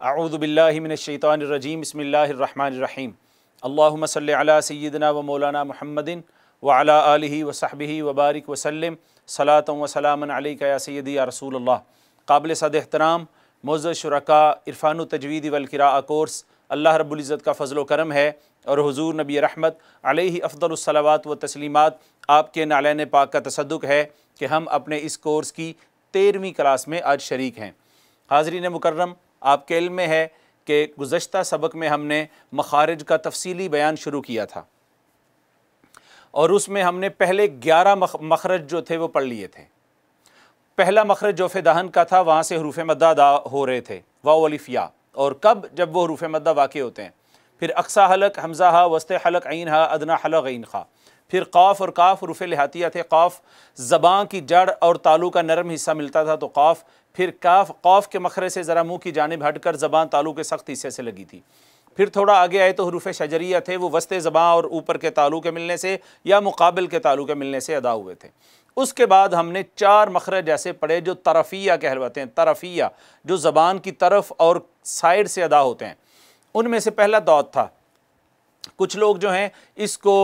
अऊज़ु बिल्लाहि मिनश्शैतानिर्रजीम बिस्मिल्लाहिर्रहमानिर्रहीम अल्लाहुम्मा सल्लि अला सय्यिदिना व मौलाना मुहम्मदिन व अला आलिहि व सहबिहि व बारिक व सल्लिम सलातन व सलामन अलैका या सय्यदी या रसूलल्लाह। काबिल सद एहतराम मुअज़्ज़ज़ शुरका इरफ़ानु तजवीद वल क़िराअ कोर्स अल्लाह रब्बुल इज़्ज़त का फ़ज़ल व करम है और हुज़ूर नबी रहमत अलैहि अफ़ज़लुस सलावात व तस्लीमात आपके नालैन पाक का तसद्दुक़ है कि हम अपने इस कोर्स की 13वीं क्लास में आज शरीक हैं। हाज़रीन मुकर्रम, आपके इल्म में है कि गुज़श्ता सबक में हमने मखारिज का तफसीली बयान शुरू किया था और उसमें हमने पहले 11 मखरज जो थे वो पढ़ लिए थे। पहला मखरज जोफ़ दहन का था, वहाँ से हरूफ मद्दा अदा हो रहे थे, वाव अलिफ या, और कब, जब वो हरूफ मद्दा वाक़ होते हैं। फिर अक्सा हलक हमज़ा हा, वस्ते हलक ऐन हा, अदना हलक ऐन खा। फिर क़ाफ़ और काफ़ हरूफ लिहातिया थे। क़ाफ़ ज़बान की जड़ और तालू का नरम हिस्सा मिलता था तो क़ाफ़। फिर क़ाफ़ के मखरज से ज़रा मुँह की जानिब हटकर ज़बान तालू के सख्त हिस्से से लगी थी। फिर थोड़ा आगे आए तो हरूफ शजरिया थे, वो वस्ते ज़बान और ऊपर के तालू के मिलने से या मुकाबिल के तालू के मिलने से अदा हुए थे। उसके बाद हमने 4 मखरज ऐसे पढ़े जो तरफ़िया कहलवाते हैं। तरफ़िया जो ज़बान की तरफ और साइड से अदा होते हैं। उनमें से पहला दौद था। कुछ लोग जो हैं इसको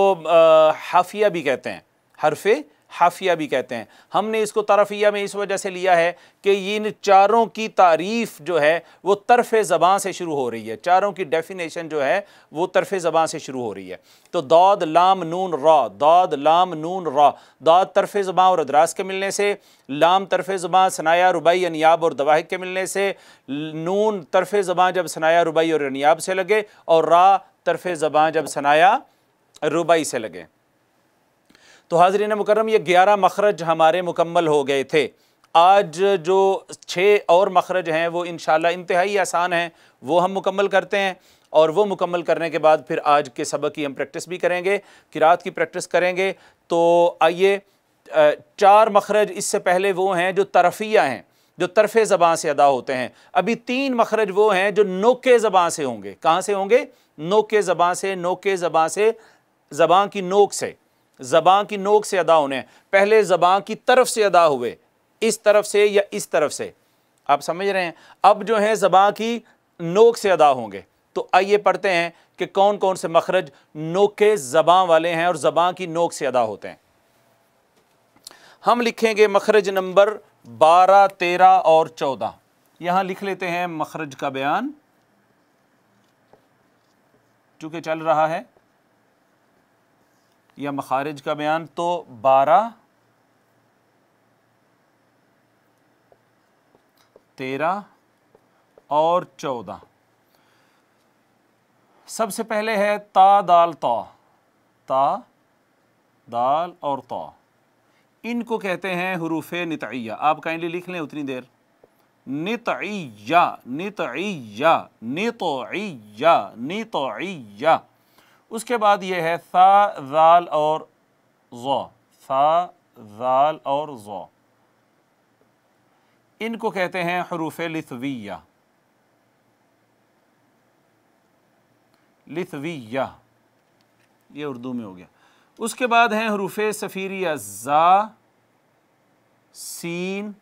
हाफिया भी कहते हैं, हरफ़े हाफिया भी कहते हैं। हमने इसको तरफ़िया में इस वजह से लिया है कि इन चारों की तारीफ़ जो है वो तरफ़ ज़बान से शुरू हो रही है। चारों की डेफिनेशन जो है वो तरफ़ ज़बान से शुरू हो रही है। तो दाद लाम नून रा, दाद लाम नून रा। दाद तरफ़ ज़बान और अदरास के मिलने से, लाम तरफ़ ज़बान सनाया रुबाई अनियाब और दवाहिक के मिलने से, नून तरफ़ ज़बान जब सनाया रुबाई और अनियाब से लगे, और रा तरफ़ ज़बान जब सनाया रुबाई से लगे। तो हाज़रीन मुकर्रम, ये 11 मखरज हमारे मुकम्मल हो गए थे। आज जो 6 और मखरज हैं वो इंशाअल्लाह इंतहाई आसान हैं, वो हम मुकम्मल करते हैं और वो मुकम्मल करने के बाद फिर आज के सबक की हम प्रैक्टिस भी करेंगे, क़िराअत की प्रैक्टिस करेंगे। तो आइए, 4 मखरज इससे पहले वो हैं जो तरफ़िया हैं, जो तरफ़ ज़बान से अदा होते हैं। अभी 3 मखरज वो हैं जो नोके ज़बान से होंगे। कहाँ से होंगे? नोके ज़बान से। नोके ज़बान से, ज़बान की नोक से, ज़बान की नोक से अदा होने। पहले ज़बान की तरफ से अदा हुए, इस तरफ से या इस तरफ से, आप समझ रहे हैं। अब जो है ज़बान की नोक से अदा होंगे। तो आइए पढ़ते हैं कि कौन कौन से मखरज नोके ज़बान वाले हैं और ज़बान की नोक से अदा होते हैं। हम लिखेंगे मखरज नंबर 12, 13 और 14। यहाँ लिख लेते हैं मखरज का बयान, चूँकि चल रहा है या मखारिज का बयान। तो 12, 13 और 14। सबसे पहले है ता दाल ता, ता दाल और ता। इनको कहते हैं हुरूफ़े नितइया। आप काइंडली लिख लें उतनी देर। नितइया, नितइया, नितइया, नितइया। उसके बाद ये है सा ज़ाल और ज़ा, सा ज़ाल और ज़ा। इनको कहते हैं हुरूफ़े लिथविया, लिथविया, ये उर्दू में हो गया। उसके बाद हैं हुरूफ़े सफ़ीरिया, ज़ा, सीन।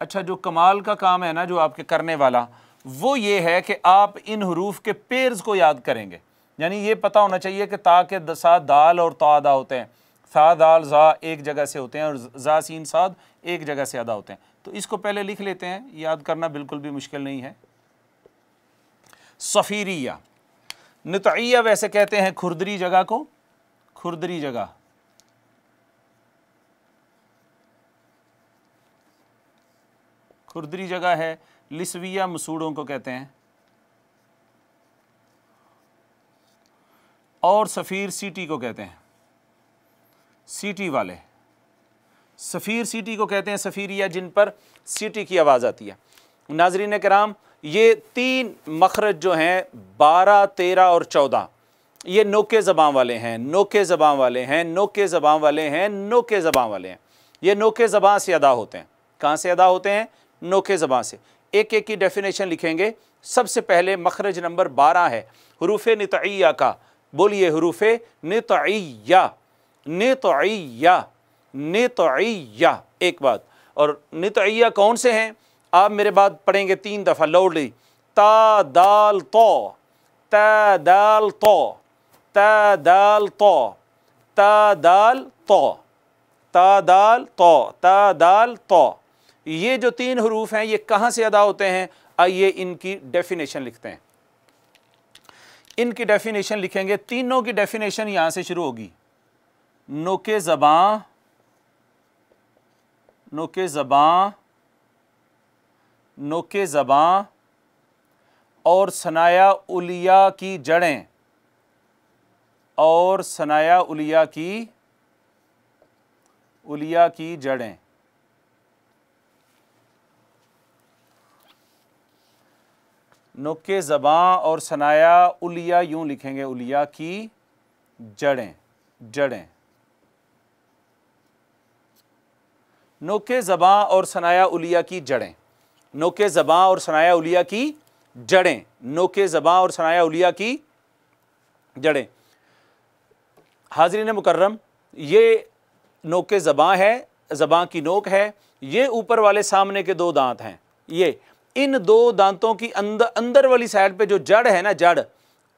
अच्छा, जो कमाल का काम है ना, जो आपके करने वाला, वो ये है कि आप इन हुरूफ़ के पेयर्स को याद करेंगे। यानी ये पता होना चाहिए कि ता के साथ दाल और ता अदा होते हैं, सा दाल ज़ा एक जगह से होते हैं और ज़ा सीन साद एक जगह से अदा होते हैं। तो इसको पहले लिख लेते हैं, याद करना बिल्कुल भी मुश्किल नहीं है। सफ़ीरिया। नितइया वैसे कहते हैं खुरदरी जगह को, खुरदरी जगह। खुरदरी जगह है। लिस्विया मसूड़ों को कहते हैं। और सफ़ीर सीटी को कहते हैं, सीटी वाले। सफ़ीर सीटी को कहते हैं सफ़ीरिया, जिन पर सीटी की आवाज़ आती है। नाज़रीन किराम, ये 3 मखरज जो हैं 12, 13 और 14, ये नोके ज़बान वाले हैं, नोके ज़बान वाले हैं, नोके ज़बान वाले हैं, नोके ज़बान वाले हैं। ये नोके ज़बान से अदा होते हैं। कहाँ से अदा होते हैं? नोके ज़बान से। एक एक की डेफिनेशन लिखेंगे। सबसे पहले मखरज नंबर 12 है हुरूफ़े नितइया का। बोलिए, हुरूफ़े नितइया, नितइया, नितइया। एक बात, और नितइया कौन से हैं आप मेरे बाद पढ़ेंगे 3 दफ़ा लाउडली। ता दाल तो, ता दाल तो, ता दाल तो, ता दाल तो, ता दाल तो, ता दाल तो। ये जो 3 हरूफ हैं ये कहाँ से अदा होते हैं? आइए इनकी डेफिनेशन लिखते हैं। इनकी डेफिनेशन लिखेंगे, तीनों की डेफिनेशन यहाँ से शुरू होगी। नोके ज़बां, नोके ज़बां, नोके ज़बां और सनाया उलिया की जड़ें, और सनाया उलिया की जड़ें। नोके ज़बां और सनाया उलिया, यूं लिखेंगे, उलिया की जड़ें, जड़ें। नोके ज़बां और सनाया उलिया की जड़ें, नोके ज़बां और सनाया उलिया की जड़ें, नोके ज़बां और सनाया उलिया की जड़ें। हाज़रीन मुकर्रम, ये नोके ज़बां है, ज़बां की नोक है। ये ऊपर वाले सामने के 2 दांत हैं। ये इन 2 दांतों की अंदर वाली साइड पे जो जड़ है ना, जड़,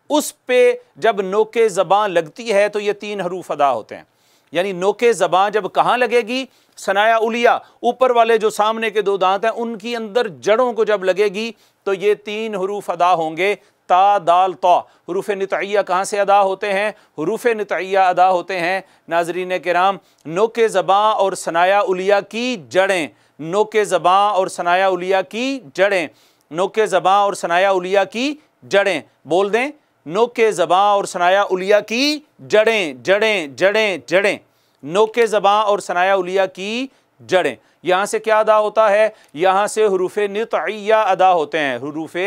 उस पे जब नोके ज़बां लगती है तो ये 3 हरूफ अदा होते हैं। यानी नोके ज़बां जब कहाँ लगेगी? सनाया उलिया, ऊपर वाले जो सामने के 2 दांत हैं उनकी अंदर जड़ों को जब लगेगी तो ये 3 हरूफ अदा होंगे, ता दाल तो। हरूफ नितइया कहाँ से अदा होते हैं? हरूफ नितइया अदा होते हैं नाज़रीन किराम नोके ज़बां और सनाया उलिया की जड़ें, नोके ज़बां और सनाया उलिया की जड़ें, नोके ज़बां और सनाया उलिया की जड़ें। बोल दें, नोके ज़बां और सनाया उलिया की जड़ें, जड़ें, जड़ें, जड़ें, नोके ज़बां और सनाया उलिया की जड़ें। यहाँ से क्या अदा होता है? यहाँ से हरूफ नितइया अदा होते हैं, हरूफ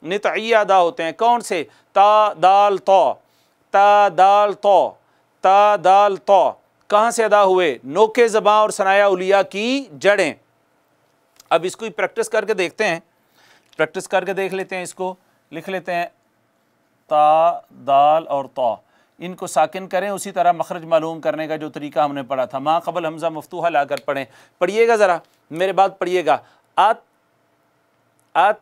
नितइया अदा होते हैं। कौन से? ता दाल तो, ता दाल तो, ता दाल तो। कहाँ से अदा हुए? नोके ज़बां और सनाया उलिया की जड़ें। अब इसको प्रैक्टिस करके देखते हैं, प्रैक्टिस करके देख लेते हैं। इसको लिख लेते हैं, ता दाल और तो, इनको साकिन करें। उसी तरह मखरज मालूम करने का जो तरीका हमने पढ़ा था, माँ क़बल हमज़ा मफ्तूहा लाकर पढ़ें। पढ़िएगा ज़रा, मेरे बात पढ़िएगा। आत, आत।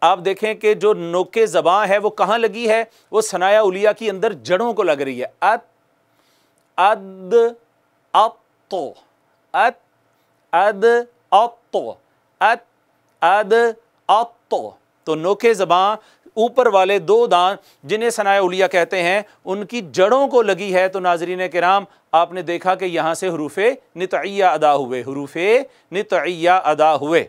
आप देखें कि जो नोके ज़बां है वो कहाँ लगी है? वो सनाया उलिया की अंदर जड़ों को लग रही है। अत, अद, अत्तो, अत, अद, अत्तो, अत, अद, अत्तो। तो नोके ज़बां ऊपर वाले 2 दांत जिन्हें सनाया उलिया कहते हैं उनकी जड़ों को लगी है। तो नाज़रीन किराम आपने देखा कि यहाँ से हरूफ़े नितइया अदा हुए, हरूफ़े नितइया अदा हुए।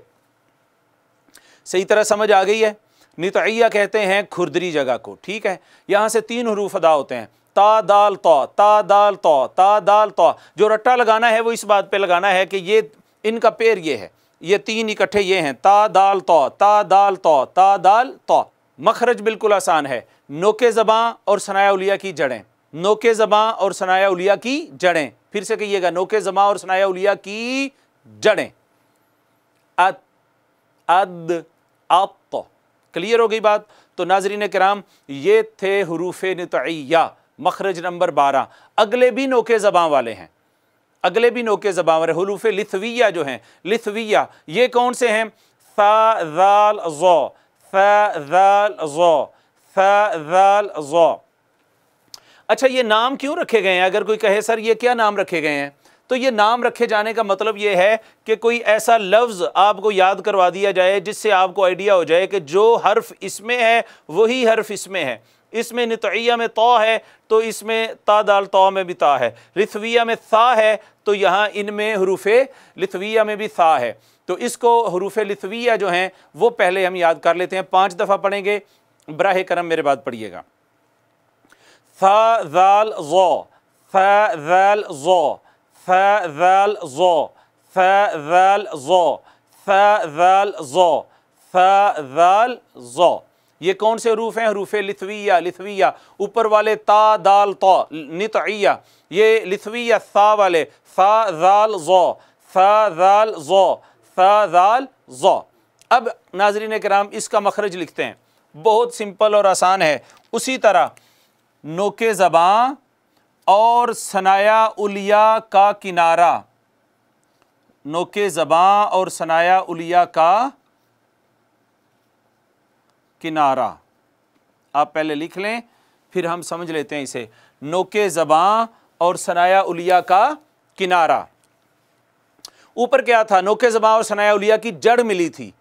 सही तरह समझ आ गई है? नितइया कहते हैं खुरदरी जगह को, ठीक है। यहाँ से 3 हरूफ अदा होते हैं, ता दाल तो, ता दाल तो, ता दाल तो। जो रट्टा लगाना है वो इस बात पे लगाना है कि ये इनका पैर ये है, ये 3 इकट्ठे ये हैं, ता दाल तो, ता दाल तो, ता दाल तो। मखरज बिल्कुल आसान है, नोके ज़बां और सनाया उलिया की जड़ें, नोके ज़बां और सनाया उलिया की जड़ें। फिर से कहिएगा, नोके ज़बां और सनाया उलिया की जड़ें। अत, अद, अत। क्लियर हो गई बात? तो नाज़रीन किराम ये थे हरूफ़े नितइया, मखरज नंबर 12। अगले भी नोके ज़बां वाले हैं, अगले भी नोके ज़बां वाले हरूफ़े लिथविया जो हैं, लिथविया, ये कौन से हैं? सा ज़ाल ज़ो, सा ज़ाल ज़ो, सा ज़ाल ज़ो। अच्छा, ये नाम क्यों रखे गए हैं? अगर कोई कहे सर ये क्या नाम रखे गए हैं, तो ये नाम रखे जाने का मतलब ये है कि कोई ऐसा लफ्ज़ आपको याद करवा दिया जाए जिससे आपको आइडिया हो जाए कि जो हर्फ इसमें है वही हर्फ इसमें है। इसमें नितइया में तो है तो इसमें ता दाल तो में भी ता है, लिथविया में सा है तो यहाँ इनमें हरूफ़े लिथविया में भी सा है। तो इसको हरूफ़े लिथविया जो हैं वो पहले हम याद कर लेते हैं। 5 दफ़ा पढ़ेंगे, बराह करम मेरे बात पढ़िएगा। सा ज़ाल ज़ो, सा ज़ाल ज़ो, सा ज़ाल ज़ो, सा ज़ाल ज़ो, सा ज़ाल ज़ो, सा ज़ाल ज़ो। ये कौन से हरूफ हैं? हरूफ़े लिथविया, लिथविया। ऊपर वाले ता दाल तो नितइया, ये लिथविया सा वाले, सा ज़ाल ज़ो, सा ज़ाल ज़ो, सा ज़ाल ज़ो। अब नाज़रीन किराम इसका मखरज लिखते हैं, बहुत सिंपल और आसान है। उसी तरह नोके ज़बां और सनाया उलिया का किनारा, नोके ज़बां और सनाया उलिया का किनारा। आप पहले लिख लें, फिर हम समझ लेते हैं इसे। नोके ज़बां और सनाया उलिया का किनारा। ऊपर क्या था? नोके ज़बां और सनाया उलिया की जड़ मिली थी।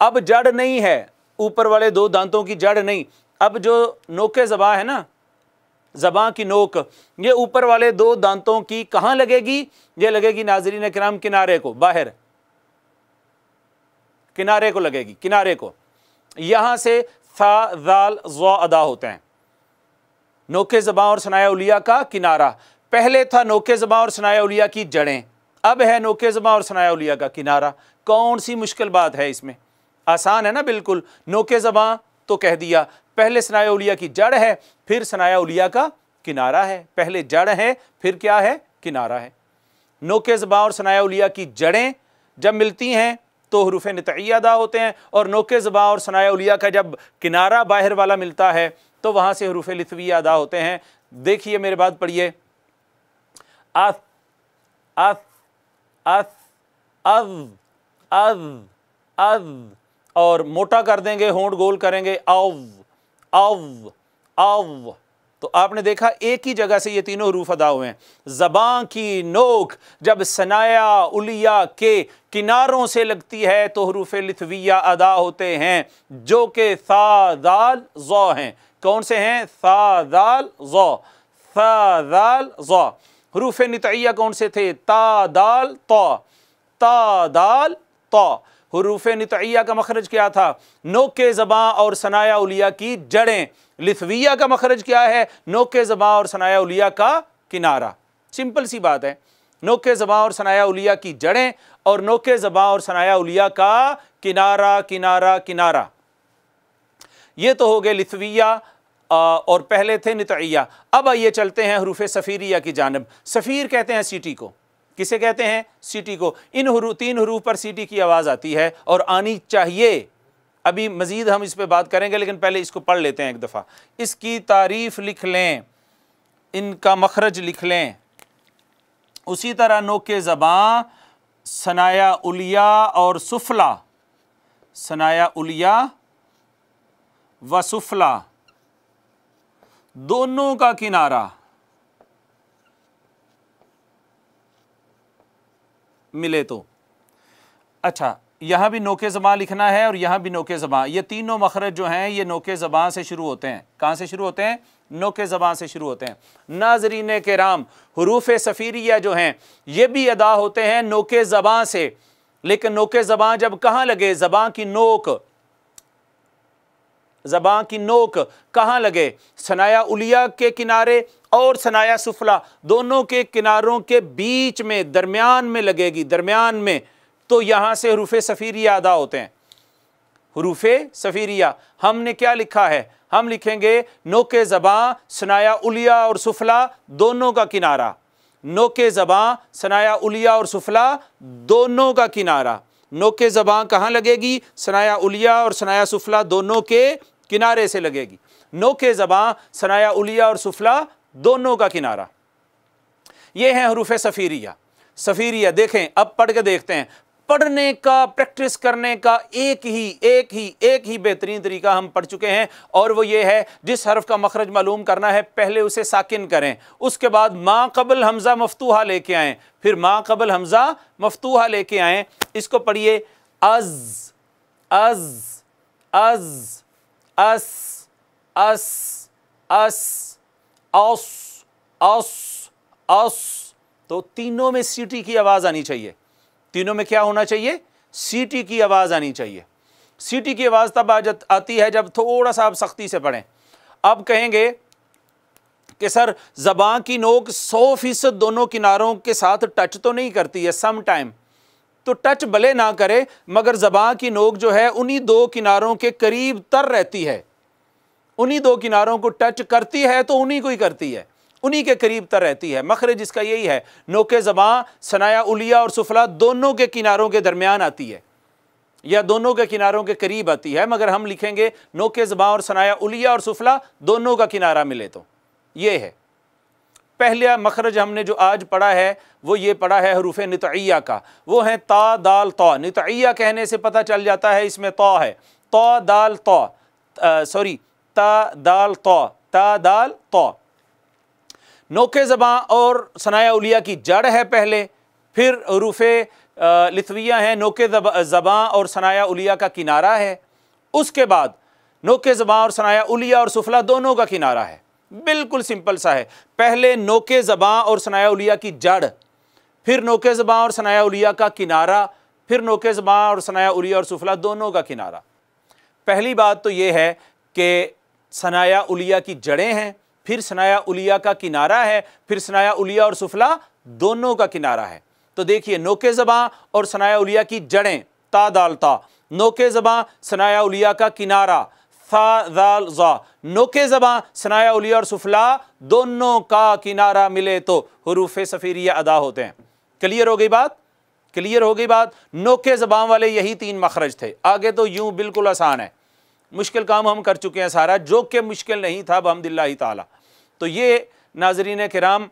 अब जड़ नहीं है, ऊपर वाले दो दांतों की जड़ नहीं। अब जो नोके ज़बां है ना, ज़बां की नोक, ये ऊपर वाले दो दांतों की कहाँ लगेगी? ये लगेगी नाज़रीन किराम किनारे को, बाहर किनारे को लगेगी, किनारे को। यहां से सा ज़ाल ज़ा अदा होते हैं। नोके ज़बां और सनाया उलिया का किनारा। पहले था नोके ज़बां और सनाया उलिया की जड़ें, अब है नोके ज़बां और सनाया उलिया का किनारा। कौन सी मुश्किल बात है इसमें? आसान है ना बिल्कुल। नोके ज़बां तो कह दिया, पहले सनाया उलिया की जड़ है, फिर सनाया उलिया का किनारा है। पहले जड़ है, फिर क्या है? किनारा है। नोके ज़बां और सनाया उलिया की जड़ें जब मिलती हैं तो हुरूफ़ नितइया अदा होते हैं, और नोके ज़बां और सनाया उलिया का जब किनारा बाहर वाला मिलता है तो वहाँ से हुरूफ़ लिथविया अदा होते हैं। देखिए मेरे बाद पढ़िए। अस अस अस अज़ अज़ अज़, और मोटा कर देंगे, होंठ गोल करेंगे, अव अव अव। तो आपने देखा एक ही जगह से ये तीनों हरूफ अदा हुए हैं। ज़बां की नोक जब सनाया उलिया के किनारों से लगती है तो हरूफ लिथविया अदा होते हैं, जो कि सा दाल ज़ा हैं। कौन से हैं? सा दाल ज़ा, सा दाल ज़ा। हरूफ नितइया कौन से थे? ता दाल ता, ता दाल ता। हुरूफ़ नितइया का मखरज क्या था? नोके ज़बां और सनाया उलिया की जड़ें। लिथविया का मखरज क्या है? नोके ज़बां और सनाया उलिया का किनारा। सिंपल सी बात है। नोके ज़बां और सनाया उलिया की जड़ें और नोके ज़बां और सनाया उलिया का किनारा किनारा किनारा। ये तो हो गए लिथविया और पहले थे नितइया। अब आइए चलते हैं हुरूफ़ सफ़ीरिया की जानिब। सफ़ीर कहते हैं सीटी को। किसे कहते हैं? सीटी को। इन तीन हरूफ पर सीटी की आवाज़ आती है और आनी चाहिए। अभी मज़ीद हम इस पर बात करेंगे, लेकिन पहले इसको पढ़ लेते हैं एक दफ़ा। इसकी तारीफ़ लिख लें, इनका मखरज लिख लें। उसी तरह नोके ज़बां, सनाया उलिया और सुफला, सनाया उलिया व सुफला दोनों का किनारा मिले तो। अच्छा, यहाँ भी नोके ज़बां लिखना है और यहाँ भी नोके ज़बां। ये तीनों मखरज जो हैं ये नोके ज़बां से शुरू होते हैं। कहाँ से शुरू होते हैं? नोके ज़बां से शुरू होते हैं। नाज़रीन किराम, हुरूफ़ सफ़ीरिया जो हैं ये भी अदा होते हैं नोके ज़बां से, लेकिन नोके ज़बां जब कहाँ लगे? ज़बां की नोक, ज़बां की नोक कहाँ लगे? सनाया उलिया के किनारे और सनाया सुफला दोनों के किनारों के बीच में, दरमियान में लगेगी, दरमियान में। तो यहाँ से हुरूफ़ सफ़ीरिया अदा होते हैं। हुरूफ़ सफ़ीरिया हमने क्या लिखा है? हम लिखेंगे नोके ज़बां, सनाया उलिया और सुफला दोनों का किनारा। नोके ज़बां, सनाया उलिया और सुफला दोनों का किनारा। नोके ज़बां कहाँ लगेगी? सनाया उलिया और सनाया सुफला दोनों के किनारे से लगेगी। नोके ज़बां, सनाया उलिया और सुफला दोनों का किनारा। ये हैं हुरूफ़ सफ़ीरिया। सफ़ीरिया देखें, अब पढ़ के देखते हैं। पढ़ने का, प्रैक्टिस करने का एक ही बेहतरीन तरीका हम पढ़ चुके हैं, और वो ये है, जिस हर्फ का मखरज मालूम करना है पहले उसे साकिन करें, उसके बाद माँ कबल हमज़ा मफ्तूहा लेके आएँ, फिर माँ कबल हमज़ा मफ्तूहा लेके आएँ। इसको पढ़िए। अज़ अज़ अज़ अस अस अस औस औस औस। तो तीनों में सीटी की आवाज़ आनी चाहिए। तीनों में क्या होना चाहिए? सीटी की आवाज़ आनी चाहिए। सीटी की आवाज़ तब आती है जब थोड़ा सा आप सख्ती से पढ़ें। अब कहेंगे कि सर ज़बां की नोक 100% दोनों किनारों के साथ टच तो नहीं करती है सम टाइम। तो टच भले ना करे, मगर ज़बां की नोक जो है उन्हीं दो किनारों के करीब तर रहती है। उन्हीं दो किनारों को टच करती है तो उन्हीं को ही करती है, उन्हीं के करीब तर रहती है। मखरज इसका यही है। नोके ज़बां, सनाया उलिया और सुफला दोनों के किनारों के दरमियान आती है या दोनों के किनारों के करीब आती है, मगर हम लिखेंगे नोके ज़बां और सनाया उलिया और सुफला दोनों का किनारा मिले तो। ये है पहला मखरज। हमने जो आज पढ़ा है वो ये पढ़ा है हुरूफ़ नितइया का, वो है ता दाल ता। नितइया कहने से पता चल जाता है इसमें ता है। ता दाल ता, सॉरी ता दाल तौ, ता दाल तौ। नोके ज़बां और सनाया उलिया की जड़ है पहले, फिर हरूफ़े लिथविया हैं, नोके ज़बां और सनाया उलिया का किनारा है, उसके बाद नोके ज़बां और सनाया उलिया और सुफला दोनों का किनारा है। बिल्कुल सिंपल सा है, पहले नोके ज़बां और सनाया उलिया की जड़, फिर नोके ज़बां और सनाया उलिया का किनारा, फिर नोके ज़बां और सनाया उलिया और सुफला दोनों का किनारा। पहली बात तो ये है कि सनाया उलिया की जड़ें हैं, फिर सनाया उलिया का किनारा है, फिर सनाया उलिया और सुफला दोनों का किनारा है। तो देखिए, नोके ज़बां और सनाया उलिया की जड़ें ता दाल ता, नोके ज़बां सनाया उलिया का किनारा सा दाल ज़ा, नोके ज़बां सनाया उलिया और सुफला दोनों का किनारा मिले तो हुरूफ़ सफ़ीरिया अदा होते हैं। क्लियर हो गई बात? क्लियर हो गई बात? नोके ज़बां वाले यही 3 मखरज थे। आगे तो यूं बिल्कुल आसान है, मुश्किल काम हम कर चुके हैं सारा, जो कि मुश्किल नहीं था बिहम्दिल्लाहि ताला। तो ये नाज़रीन किराम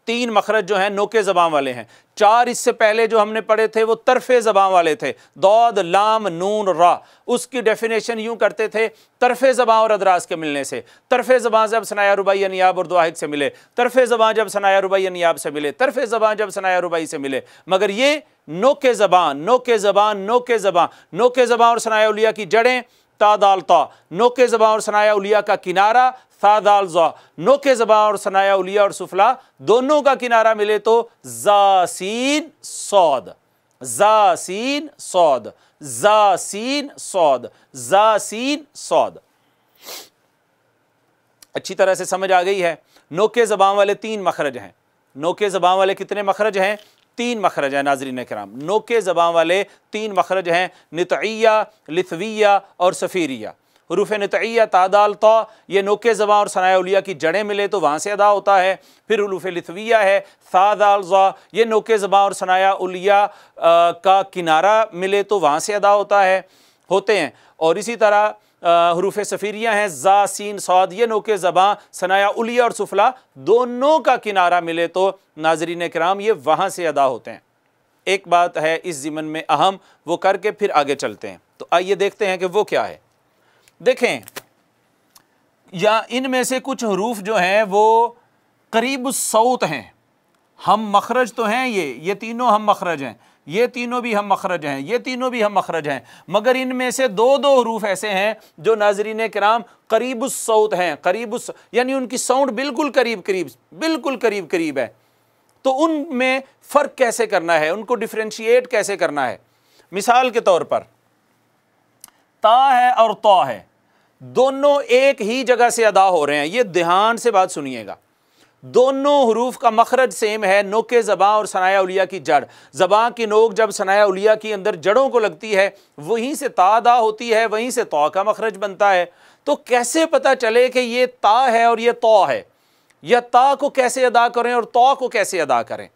3 मखरज जो हैं नोके ज़बां वाले हैं। 4 इससे पहले जो हमने पढ़े थे वो तरफ़े ज़बां वाले थे, दौद लाम नून रा। उसकी डेफिनेशन यूं करते थे, तरफ़े ज़बां और अदरास के मिलने से, तरफ़े ज़बां जब सनाया रुबाई नियाब और दुआहिक से मिले, तरफ़े ज़बां जब सनाया रुबाई नियाब से मिले, तरफ़े ज़बां जब सनाया रुबाई से मिले। मगर ये नोके ज़बां नोके ज़बां नोके ज़बां, नोके ज़बां और सनाया उलिया की जड़ें ता दाल ता, नोके ज़बां और सनाया उलिया का किनारा सा दाल ज़ा, नोके ज़बां और सनाया उलिया और सुफला दोनों का किनारा मिले तो जा सीन सौद, जा सीन सौद, जा सीन सौद, जा सीन सौद। अच्छी तरह से समझ आ गई है? नोके ज़बां वाले 3 मखरज हैं। नोके ज़बां वाले कितने मखरज हैं? 3 मखरज हैं नाज़रीन किराम। नोके ज़बां वाले 3 मखरज हैं, नितइया, लिथविया और सफ़ीरिया। हुरूफ़ नितइया तादाल ता, ये नोके ज़बां और सनाया उलिया की जड़ें मिले तो वहाँ से अदा होता है। फिर हुरूफ़ लिथविया है सादाल ज़ा, ये नोके ज़बां और सनाया उलिया का किनारा मिले तो वहाँ से अदा होते हैं। और इसी तरह हुरूफ़ सफ़ीरिया हैं जा सीन सौद, ये नोके ज़बां सनाया उलिया और सुफला दोनों का किनारा मिले तो नाज़रीन किराम ये वहाँ से अदा होते हैं। एक बात है इस ज़िमन में अहम, वो करके फिर आगे चलते हैं। तो आइए देखते हैं कि वो क्या है। देखें, या इनमें से कुछ हरूफ जो हैं वो करीब सौत हैं, हम मखरज तो हैं, ये तीनों हम मखरज हैं, ये तीनों भी हम मखरज हैं, ये तीनों भी हम मखरज हैं। मगर इनमें से 2-2 हरूफ ऐसे हैं जो नाज़रीन किराम करीब सौत हैं, करीब यानी उनकी साउंड बिल्कुल करीब करीब है। तो उनमें फ़र्क कैसे करना है, उनको डिफ्रेंशिएट कैसे करना है? मिसाल के तौर पर ता है और तौ है, दोनों एक ही जगह से अदा हो रहे हैं। ये ध्यान से बात सुनिएगा, दोनों हरूफ का मखरज सेम है, नोके ज़बां और सनाया उलिया की जड़। ज़बां की नोक जब सनाया उलिया की अंदर जड़ों को लगती है, वहीं से ता अदा होती है, वहीं से तौ का मखरज बनता है। तो कैसे पता चले कि ये ता है और ये तौ है, या ता को कैसे अदा करें और तौ को कैसे अदा करें?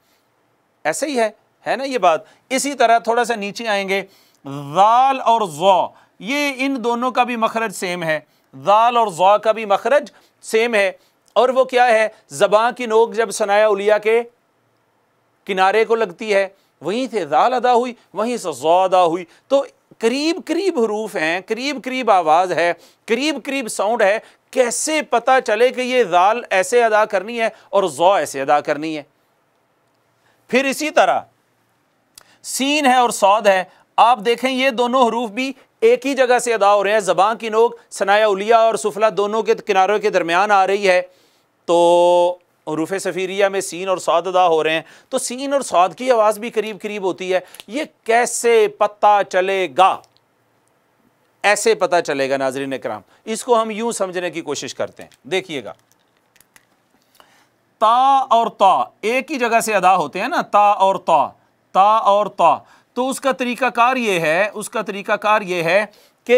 ऐसे ही है ना ये बात। इसी तरह थोड़ा सा नीचे आएंगे, ज़ाल और ज़ौ, ये इन दोनों का भी मखरज सेम है, ज़ाल और ज़ौ का भी मखरज सेम है। और वो क्या है? ज़बां की नोक जब सनाया उलिया के किनारे को लगती है, वहीं से ज़ाल अदा हुई, वहीं से ज़ौ अदा हुई। तो करीब करीब हरूफ हैं, करीब करीब आवाज़ है, करीब करीब साउंड है। कैसे पता चले कि ये ज़ाल ऐसे अदा करनी है और ज़ौ ऐसे अदा करनी है? फिर इसी तरह सीन है और सौद है, आप देखें ये दोनों हरूफ भी एक ही जगह से अदा हो रहे हैं। ज़बां की नोक सनाया उलिया और सुफला दोनों के किनारों के दरमियान आ रही है, तो हरूफ़ सफ़ीरिया में सीन और सौद अदा हो रहे हैं। तो सीन और सौद की आवाज़ भी करीब करीब होती है। ये कैसे पता चलेगा? ऐसे पता चलेगा नाज़रीन इकराम। इसको हम यूं समझने की कोशिश करते हैं। देखिएगा, ता और ता एक ही जगह से अदा होते हैं ना, ता और ता, ता और ता। तो उसका तरीक़ाकार ये है कि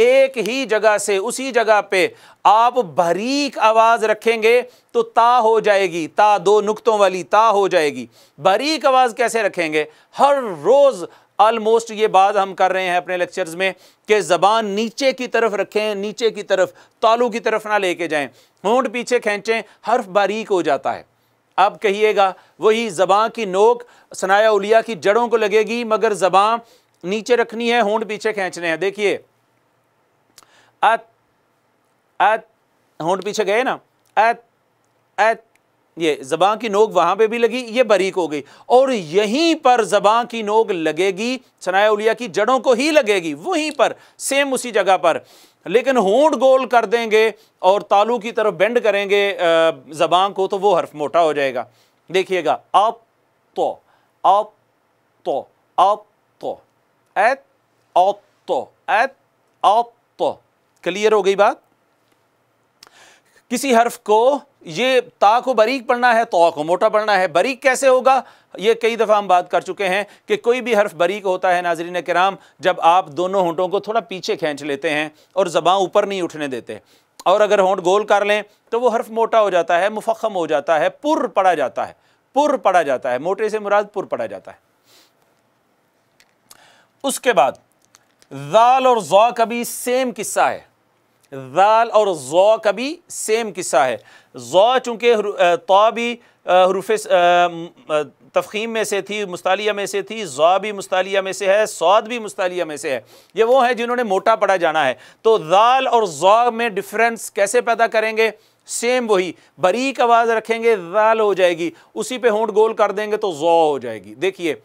एक ही जगह से उसी जगह पे आप बारीक आवाज़ रखेंगे तो ता हो जाएगी, ता 2 नुक्तों वाली ता हो जाएगी। बारीक आवाज़ कैसे रखेंगे? हर रोज़ ऑलमोस्ट ये बात हम कर रहे हैं अपने लेक्चर्स में कि ज़बान नीचे की तरफ रखें, नीचे की तरफ, तालू की तरफ ना लेके जाएं, होंठ पीछे खींचें, हर्फ बारीक हो जाता है। अब कहिएगा, वही ज़बान की नोक सनाया उलिया की जड़ों को लगेगी, मगर ज़बान नीचे रखनी है, होंठ पीछे खींचने हैं। देखिए, अत, अत, होंठ पीछे गए ना, अत, अत, ये ज़बान की नोक वहाँ पे भी लगी, ये बारीक हो गई, और यहीं पर ज़बान की नोक लगेगी, सनाए उलिया की जड़ों को ही लगेगी, वहीं पर सेम उसी जगह पर। लेकिन होंठ गोल कर देंगे और तालू की तरफ बेंड करेंगे ज़बान को, तो वो हर्फ मोटा हो जाएगा। देखिएगा, आप तो, आप तो, आप तो, एत, आप तो, एत, आप तो। क्लियर हो गई बात। किसी हर्फ को, ये ता को बारीक पढ़ना है, तो को मोटा पढ़ना है। बारीक कैसे होगा, ये कई दफ़ा हम बात कर चुके हैं कि कोई भी हर्फ बारीक होता है नाज़रीन किराम जब आप दोनों होंठों को थोड़ा पीछे खींच लेते हैं और ज़बान ऊपर नहीं उठने देते, और अगर होंठ गोल कर लें तो वो हर्फ मोटा हो जाता है, मुफख्खम हो जाता है, पुर पढ़ा जाता है, पुर पढ़ा जाता है। मोटे से मुराद पुर पढ़ा जाता है। उसके बाद ज़ाल और ज़ा का भी सेम किस्सा है। ज़ाल और ज़ा का भी सेम किस्सा है। ज़ा चूँकि ता भी हुरूफ तफ़ख़ीम में से थी, मुस्तालिया में से थी, ज़ा भी मुस्तालिया में से है, सौद भी मुस्तालिया में से है। ये वो है जिन्होंने मोटा पढ़ा जाना है। तो ज़ाल और ज़ा में डिफरेंस कैसे पैदा करेंगे, सेम वही, बारीक आवाज़ रखेंगे ज़ाल हो जाएगी, उसी पे होंठ गोल कर देंगे तो ज़ा हो जाएगी। देखिए,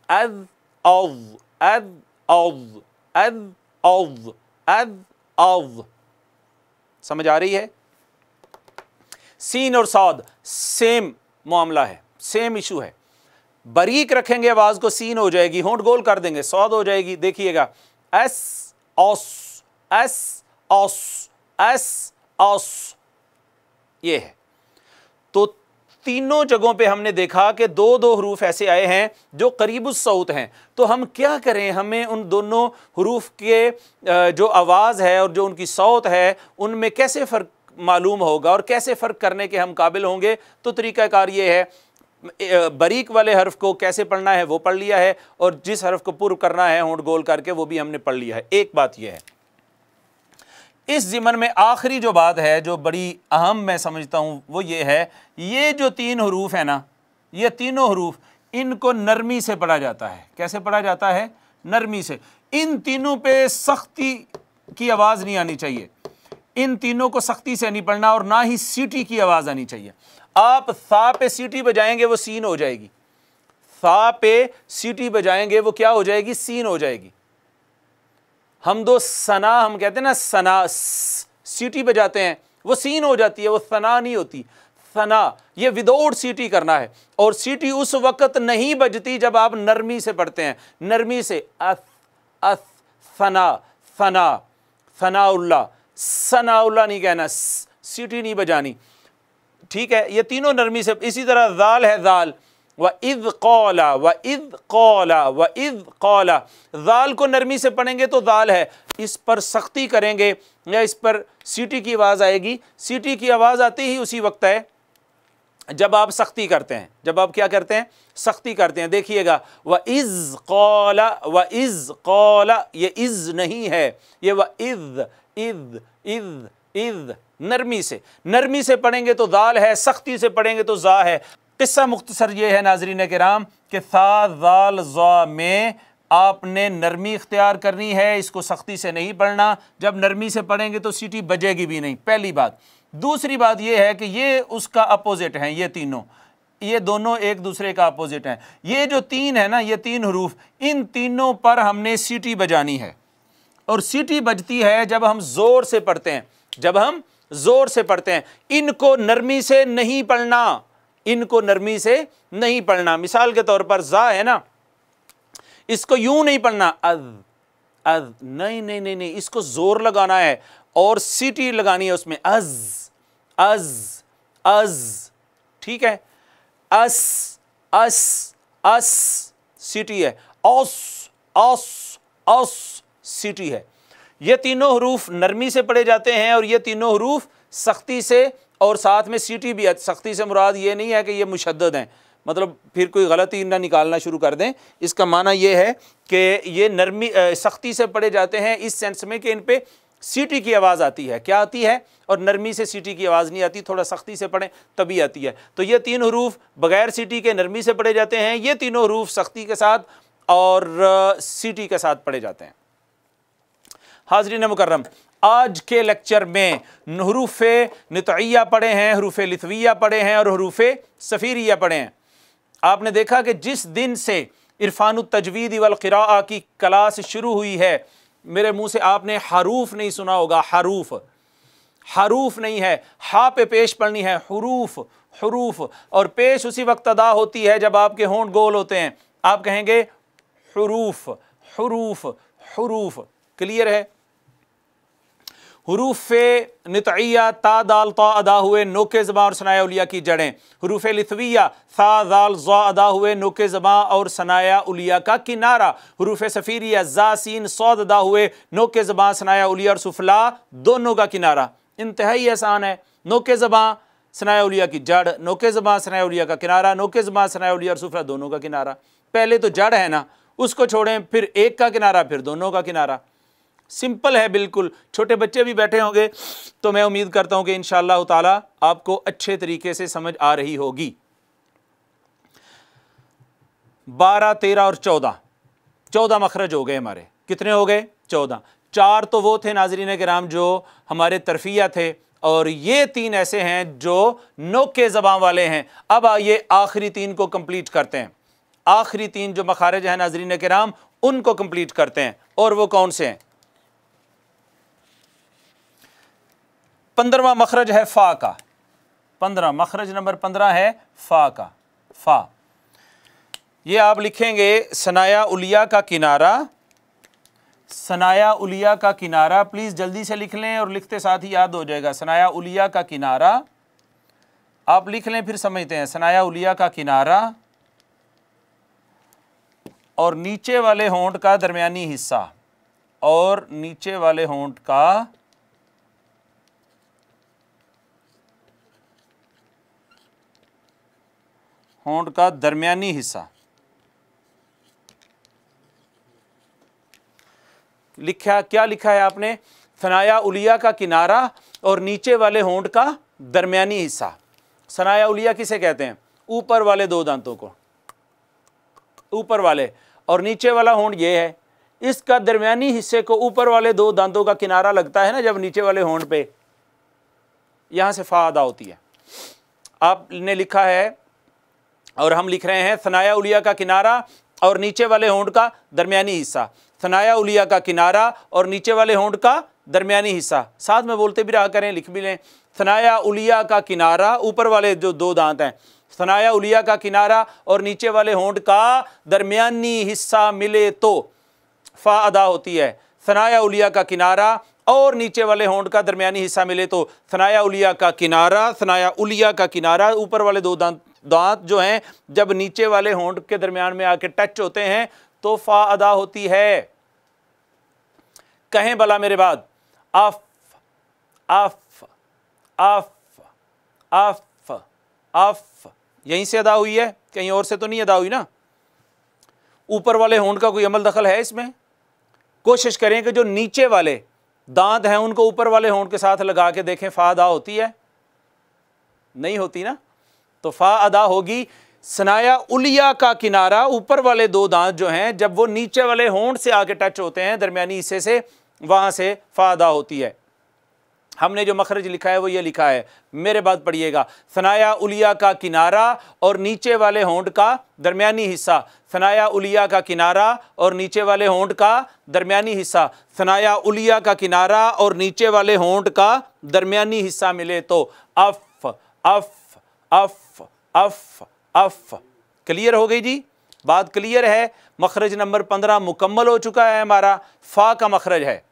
अज़ औज़, अज़ औज़, अज़ औज़, अज़ औज़। समझ आ रही है। सीन और साद सेम मामला है, सेम इशू है। बारीक रखेंगे आवाज को, सीन हो जाएगी, होंठ गोल कर देंगे साद हो जाएगी। देखिएगा, एस औस, एस औस, एस औस, ये है। तो तीनों जगहों पे हमने देखा कि दो दो हरूफ ऐसे आए हैं जो करीबुस सौत हैं। तो हम क्या करें, हमें उन दोनों हरूफ के जो आवाज़ है और जो उनकी सौत है उनमें कैसे फ़र्क मालूम होगा और कैसे फ़र्क करने के हम काबिल होंगे। तो तरीक़ाकार ये है, बारीक वाले हर्फ को कैसे पढ़ना है वो पढ़ लिया है, और जिस हर्फ को पुर करना है होंठ गोल करके वो भी हमने पढ़ लिया है। एक बात यह है, इस ज़िमन में आखिरी जो बात है जो बड़ी अहम मैं समझता हूँ वो ये है, ये जो तीन हरूफ है ना, ये तीनों हरूफ इनको नरमी से पढ़ा जाता है। कैसे पढ़ा जाता है, नरमी से। इन तीनों पे सख्ती की आवाज़ नहीं आनी चाहिए, इन तीनों को सख्ती से नहीं पढ़ना, और ना ही सीटी की आवाज़ आनी चाहिए। आप सा पे सीटी बजाएंगे वो सीन हो जाएगी, सा पे सीटी बजाएंगे वो क्या हो जाएगी, सीन हो जाएगी। हम दो सना, हम कहते हैं ना सना, सीटी बजाते हैं वो सीन हो जाती है, वो सना नहीं होती। सना ये विदाउट सीटी करना है, और सीटी उस वक्त नहीं बजती जब आप नरमी से पढ़ते हैं। नरमी से अस, अस, सना, सना, सनाउल्ला, सनाउल्ला नहीं कहना, सीटी नहीं बजानी, ठीक है। ये तीनों नरमी से। इसी तरह ज़ाल है, ज़ाल, व इज़ क़ौला, व इज़ क़ौला, व इज़ क़ौला। ज़ाल को नरमी से पढ़ेंगे तो ज़ाल है, इस पर सख्ती करेंगे या इस पर सीटी की आवाज़ आएगी। सीटी की आवाज़ आती ही उसी वक्त है जब आप सख्ती करते हैं, जब आप क्या करते हैं, सख्ती करते हैं। देखिएगा, व इज़ क़ौला, व इज़ क़ौला, ये इज़ नहीं है, ये व इज़, इज़, इज़, इज़, नरमी से। नरमी से पढ़ेंगे तो ज़ाल है, सख्ती से पढ़ेंगे तो ज़ा है। किस्सा मुख्तसर ये है नाज़रीन किराम कि सा ज़ाल ज़ा में आपने नरमी इख्तियार करनी है, इसको सख्ती से नहीं पढ़ना। जब नरमी से पढ़ेंगे तो सीटी बजेगी भी नहीं, पहली बात। दूसरी बात यह है कि ये उसका अपोजिट हैं, ये तीनों, ये दोनों एक दूसरे का अपोजिट हैं। ये जो तीन है ना, ये तीन हरूफ, इन तीनों पर हमने सीटी बजानी है, और सीटी बजती है जब हम ज़ोर से पढ़ते हैं, जब हम ज़ोर से पढ़ते हैं। इनको नरमी से नहीं पढ़ना, इनको नरमी से नहीं पढ़ना। मिसाल के तौर पर ज़ा है ना, इसको यूं नहीं पढ़ना अज़, अज़, नहीं नहीं नहीं नहीं, इसको जोर लगाना है और सीटी लगानी है उसमें, अज़, अज़, अज़, ठीक है। अस, अस, अस सीटी है, औस, औस, औस सीटी है। ये तीनों हरूफ नरमी से पढ़े जाते हैं और ये तीनों हरूफ सख्ती से, और साथ में सीटी भी है। सख्ती से मुराद ये नहीं है कि ये मुशद्दद हैं, मतलब फिर कोई गलती ना निकालना शुरू कर दें। इसका माना ये है कि ये नरमी सख्ती से पढ़े जाते हैं इस सेंस में कि इन पे सीटी की आवाज़ आती है। क्या आती है, और नरमी से सीटी की आवाज़ नहीं आती, थोड़ा सख्ती से पढ़ें तभी आती है। तो ये तीन हरूफ बग़ैर सीटी के नरमी से पढ़े जाते हैं, ये तीनों हरूफ सख्ती के साथ और सीटी के साथ पढ़े जाते हैं। हाज़रीन मुकर्रम, आज के लेक्चर में हरूफ नितइया पढ़े हैं, हरूफ लिथविया पढ़े हैं और हरूफ सफ़ीरिया पढ़े हैं। आपने देखा कि जिस दिन से इरफानुत तजवीद वल क़िराअह की क्लास शुरू हुई है, मेरे मुंह से आपने हरूफ नहीं सुना होगा। हरूफ नहीं है, हा पे पेश पढ़नी है, हुरूफ। और पेश उसी वक्त अदा होती है जब आपके होंठ गोल होते हैं। आप कहेंगे हुरूफ। क्लियर है? हरूफ नितइया ता दाल ता अदा हुए नोके ज़बां और सनाया उलिया की जड़ें। हरूफ लिथविया सा दाल ज़ा अदा हुए नोके ज़बां और सनाया उलिया का किनारा। हरूफ सफ़ीरिया ज़ा सीन सौद अदा हुए नोके ज़बां सनाया उलिया और सुफला दोनों का किनारा। इंतहाई आसान है। नोके ज़बां सनाया उलिया की जड़, नोके ज़बां सनाया उलिया का किनारा, नोके ज़बां सनाया उलिया और सुफला दोनों का किनारा। पहले तो जड़ है ना, उसको छोड़ें, फिर एक का किनारा, फिर दोनों का किनारा। सिंपल है बिल्कुल। छोटे बच्चे भी बैठे होंगे तो मैं उम्मीद करता हूं कि इंशाअल्लाह ताला आपको अच्छे तरीके से समझ आ रही होगी। 12, 13 और 14 मखरज हो गए हमारे। कितने हो गए? 14। 4 तो वो थे नाज़रीन किराम जो हमारे तरफिया थे, और ये 3 ऐसे हैं जो नोके ज़बां वाले हैं। अब आइए आखिरी 3 को कंप्लीट करते हैं। आखिरी 3 जो मखारज हैं नाज़रीन किराम, उनको कंप्लीट करते हैं। और वो कौन से हैं? 15वां मखरज है फ़ा का। 15 मखरज नंबर 15 है फ़ा का। फ़ा, ये आप लिखेंगे सनाया उलिया का किनारा। सनाया उलिया का किनारा, प्लीज़ जल्दी से लिख लें और लिखते साथ ही याद हो जाएगा। सनाया उलिया का किनारा आप लिख लें, फिर समझते हैं। सनाया उलिया का किनारा और नीचे वाले होंठ का दरमियानी हिस्सा, और नीचे वाले होंठ का दरमियानी हिस्सा लिखा। क्या लिखा है आपने? सनाया उलिया का किनारा और नीचे वाले होंठ का दरमियानी हिस्सा। सनाया उलिया किसे कहते हैं? ऊपर वाले 2 दांतों को, ऊपर वाले, और नीचे वाला होंठ ये है। इसका दरमियानी हिस्से को ऊपर वाले 2 दांतों का किनारा लगता है ना, जब नीचे वाले होंठ पे, यहां से फ़ा अदा होती है। आपने लिखा है और हम लिख रहे हैं सनाया उलिया का किनारा और नीचे वाले होंठ का दरमियानी हिस्सा। सनाया उलिया का किनारा और नीचे वाले होंठ का दरमियानी हिस्सा। साथ में बोलते भी रहा करें, लिख भी लें। सनाया उलिया का किनारा, ऊपर वाले जो 2 दांत हैं, सनाया उलिया का किनारा और नीचे वाले होंठ का दरमियानी हिस्सा मिले तो फ़ा अदा होती है। सनाया उलिया का किनारा और नीचे वाले होंठ का दरमियानी हिस्सा मिले तो सनाया उलिया का किनारा। सनाया उलिया का किनारा, ऊपर वाले 2 दांत जो हैं जब नीचे वाले होंठ के दरमियान में आके टच होते हैं तो फ़ा अदा होती है। कहें भला मेरे बाद, of of of of of, यहीं से अदा हुई है, कहीं और से तो नहीं अदा हुई ना? ऊपर वाले होंठ का कोई अमल दखल है इसमें? कोशिश करें कि जो नीचे वाले दांत हैं उनको ऊपर वाले होंठ के साथ लगा के देखें, फ़ा अदा होती है? नहीं होती ना। तो फ़ा अदा होगी सनाया उलिया का किनारा, ऊपर वाले 2 दांत जो हैं जब वो नीचे वाले होंठ से आके टच होते हैं दरमियानी हिस्से से, वहां से फ़ा अदा होती है। हमने जो मखरज लिखा है वो ये लिखा है, मेरे बाद पढ़िएगा। सनाया उलिया का किनारा और नीचे वाले होंठ का दरमियानी हिस्सा। सनाया उलिया का किनारा और नीचे वाले होंठ का दरमियानी हिस्सा। सनाया उलिया का किनारा और नीचे वाले होंठ का दरमियानी हिस्सा मिले तो of of of of of. Clear हो गई जी? बात क्लियर है। मखरज नंबर 15 मुकम्मल हो चुका है हमारा। फ़ा का मखरज है।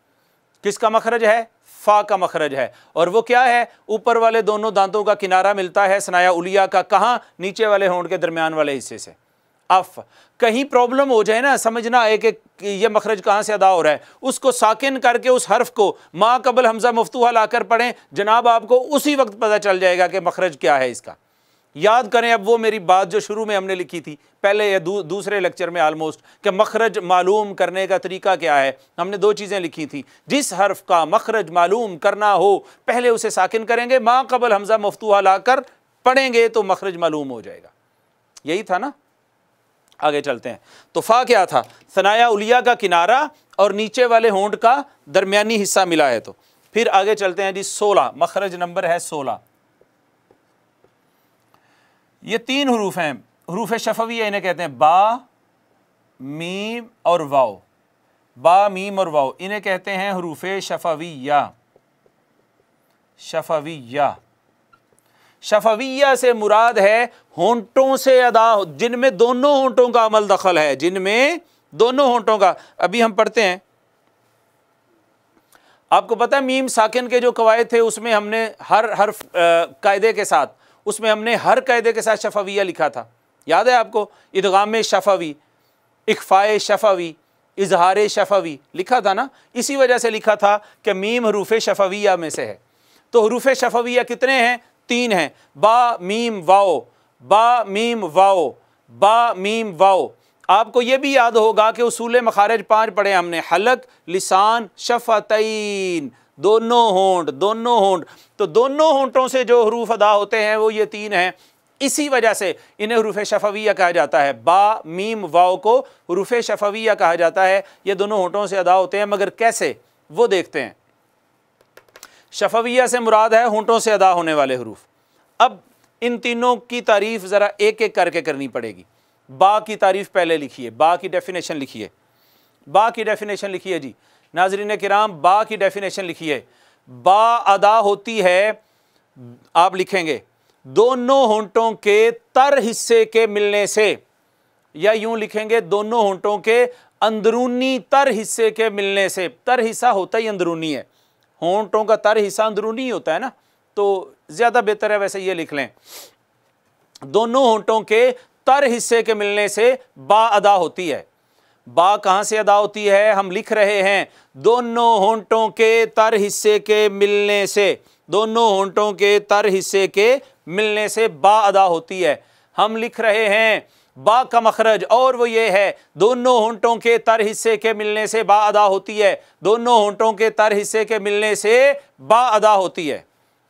किसका मखरज है? फ़ा का मखरज है। और वो क्या है? ऊपर वाले दोनों दांतों का किनारा मिलता है सनाया उलिया का। कहाँ? नीचे वाले होंठ के दरमियान वाले हिस्से से। अफ। कहीं प्रॉब्लम हो जाए ना, समझना है कि ये मखरज कहाँ से अदा हो रहा है, उसको साकिन करके उस हर्फ को मा कबल हमजा मफ्तूहा लाकर पढ़ें, जनाब आपको उसी वक्त पता चल जाएगा कि मखरज क्या है इसका। याद करें अब वो मेरी बात जो शुरू में हमने लिखी थी, पहले या दूसरे लेक्चर में ऑलमोस्ट, कि मखरज मालूम करने का तरीका क्या है। हमने 2 चीज़ें लिखी थी। जिस हर्फ का मखरज मालूम करना हो पहले उसे साकिन करेंगे, मा कबल हमजा मफ्तूहा लाकर पढ़ेंगे तो मखरज मालूम हो जाएगा। यही था ना? आगे चलते हैं। तो फ़ा क्या था? सनाया उलिया का किनारा और नीचे वाले होंठ का दरमियानी हिस्सा मिला है तो फिर आगे चलते हैं जी 16, मखरज नंबर है 16। ये 3 हरूफ हैं, हरूफ शफविया इन्हें कहते हैं, बा, मीम और वाओ। बा, मीम और वाओ इन्हें कहते हैं हरूफ शफविया। शफविया, शफविया से मुराद है होंठों से अदा, जिनमें दोनों होंठों का अमल दखल है, जिनमें दोनों होंठों का। अभी हम पढ़ते हैं, आपको पता है मीम साकिन के जो कवायद थे उसमें हमने हर हर्फ कायदे के साथ, उसमें हमने हर कायदे के साथ शफविया लिखा था, याद है आपको? इदगाम शफवी, इख्फाए शफवी, इजहार शफवी लिखा था ना। इसी वजह से लिखा था कि मीम हरूफ शफविया में से है। तो हरूफ शफविया कितने हैं? 3 हैं, बा, मीम, वाओ। बा, मीम, वाओ, बा, मीम, वाओ। आपको ये भी याद होगा कि उसूल मखारज 5 पढ़े हमने, हलक, लिसान, शफतैन, दोनों होंठ, दोनों होंठ। तो दोनों होंठों से जो हरूफ अदा होते हैं वो ये 3 हैं। इसी वजह से इन्हें हरूफ शफविया कहा जाता है। बा, मीम, वाओ को हरूफ शफविया कहा जाता है। ये दोनों होंठों से अदा होते हैं, मगर कैसे, वो देखते हैं। शफविया से मुराद है होंठों से अदा होने वाले हरूफ। अब इन तीनों की तारीफ ज़रा एक एक करके करनी पड़ेगी। बा की तारीफ पहले लिखिए, बा की डेफिनेशन लिखिए। बा की डेफिनेशन लिखिए जी नाज़रीन किराम, बा की डेफिनेशन लिखिए। बा अदा होती है, आप लिखेंगे, दोनों होंठों के तर हिस्से के मिलने से, या यूं लिखेंगे दोनों होंठों के अंदरूनी तर हिस्से के मिलने से। तर हिस्सा होता ही अंदरूनी है, होंठों का तर हिस्सा अंदरूनी होता है ना, तो ज़्यादा बेहतर है वैसे ये लिख लें, दोनों होंठों के तर हिस्से के मिलने से बा अदा होती है। बा कहाँ से अदा होती है? हम लिख रहे हैं, दोनों होंठों के तर हिस्से के मिलने से, दोनों होंठों के तर हिस्से के मिलने से बा अदा होती है। हम लिख रहे हैं बा का मखरज, और वो ये है, दोनों होंठों के तर हिस्से के मिलने से बा अदा होती है। दोनों होंठों के तर हिस्से के मिलने से बा अदा होती है।